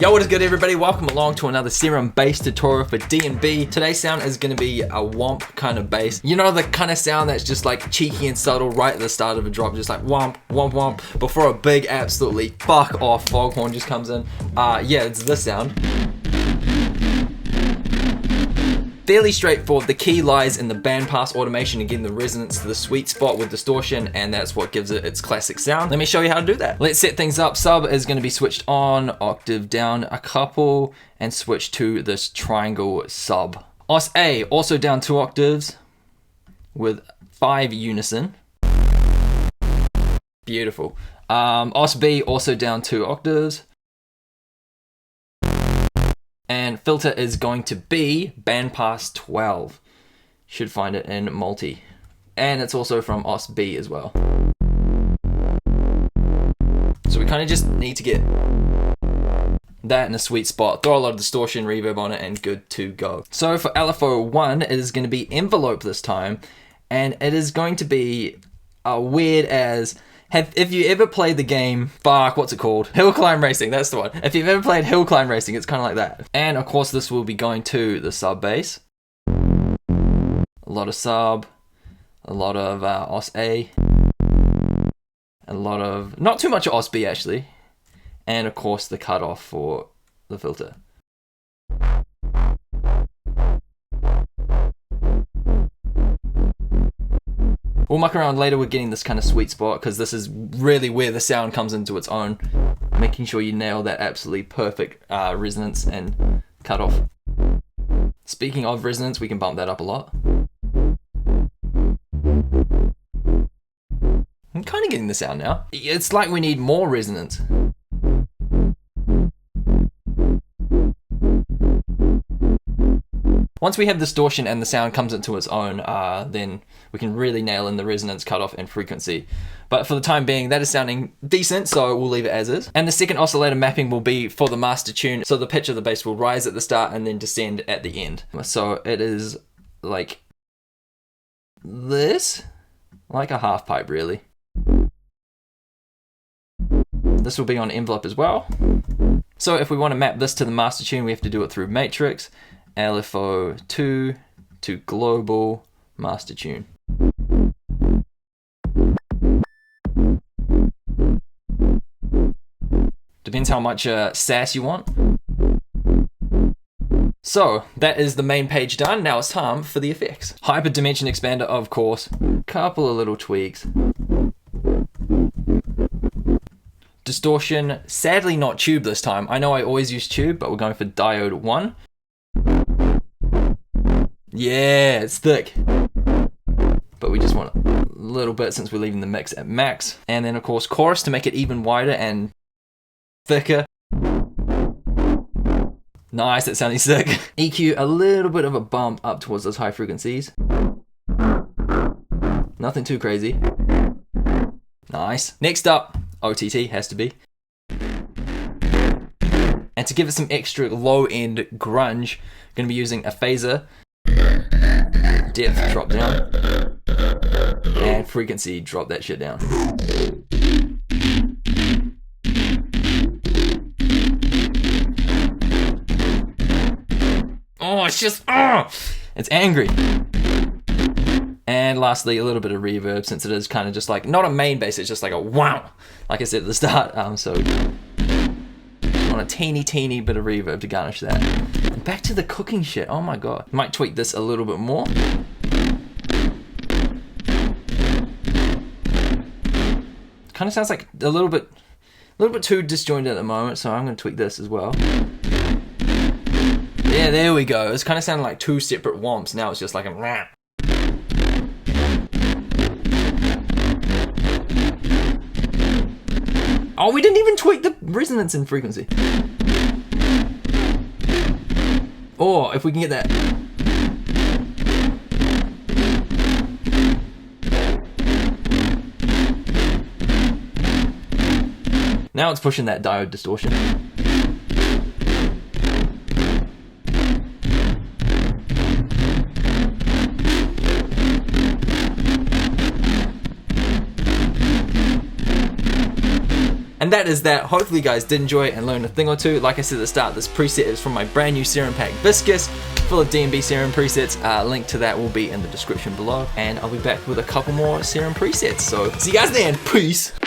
Yo, what is good everybody? Welcome along to another Serum bass tutorial for DNB. Today's sound is going to be a Womp kind of bass. You know, the kind of sound that's just like cheeky and subtle right at the start of a drop, just like womp, womp, womp, before a big absolutely fuck off foghorn just comes in. Yeah, it's this sound. Fairly straightforward. The key lies in the bandpass automation and getting the resonance to the sweet spot with distortion, and that's what gives it its classic sound. Let me show you how to do that. Let's set things up. Sub is going to be switched on, octave down a couple, and switch to this triangle sub. Os A also down 2 octaves with 5 unison. Beautiful. Os B also down 2 octaves. And filter is going to be bandpass 12. Should find it in multi. And it's also from Os B as well. So we kind of just need to get that in a sweet spot. Throw a lot of distortion, reverb on it, and good to go. So for LFO 1, it is going to be envelope this time. And it is going to be weird as... If you ever played the game, what's it called? Hill Climb Racing, that's the one. If you've ever played Hill Climb Racing, it's kind of like that. And of course this will be going to the sub bass. A lot of sub, a lot of Os A, a lot of, not too much Os B actually. And of course the cutoff for the filter. We'll muck around later with getting this kind of sweet spot because this is really where the sound comes into its own. Making sure you nail that absolutely perfect resonance and cutoff. Speaking of resonance, we can bump that up a lot. I'm kind of getting the sound now. It's like we need more resonance. Once we have distortion and the sound comes into its own, then we can really nail in the resonance, cutoff, and frequency. But for the time being, that is sounding decent, so we'll leave it as is. And the second oscillator mapping will be for the master tune, so the pitch of the bass will rise at the start and then descend at the end. So it is like this, like a half pipe really. This will be on envelope as well. So if we want to map this to the master tune, we have to do it through matrix. LFO 2 to global master tune. Depends how much sass you want. So that is the main page done. Now it's time for the effects. Hyper dimension expander, of course. Couple of little tweaks. Distortion, sadly not tube this time. I know I always use tube, but we're going for diode 1. Yeah, it's thick. But we just want a little bit since we're leaving the mix at max. And then of course chorus to make it even wider and thicker. Nice, that sounded sick. EQ, a little bit of a bump up towards those high frequencies. Nothing too crazy. Nice. Next up, OTT has to be. And to give it some extra low end grunge, I'm going to be using a phaser. Depth drop down. And frequency drop that shit down. Oh, it's just, it's angry. And lastly, a little bit of reverb since it is kind of just like, not a main bass, it's just like a wow. Like I said at the start, so on a teeny bit of reverb to garnish that. And back to the cooking shit, oh my god. Might tweak this a little bit more. Kind of sounds like a little bit too disjointed at the moment, so I'm going to tweak this as well. Yeah, there we go. It's kind of sounding like 2 separate womps. Now it's just like a... Oh, we didn't even tweak the resonance and frequency. Or if we can get that. Now it's pushing that diode distortion. And And that is that. Hopefully you guys did enjoy it and learn a thing or two. Like I said at the start, this preset is from my brand new Serum pack Viscous, full of DNB Serum presets. Link to that will be in the description below. And I'll be back with a couple more Serum presets. So see you guys then. Peace.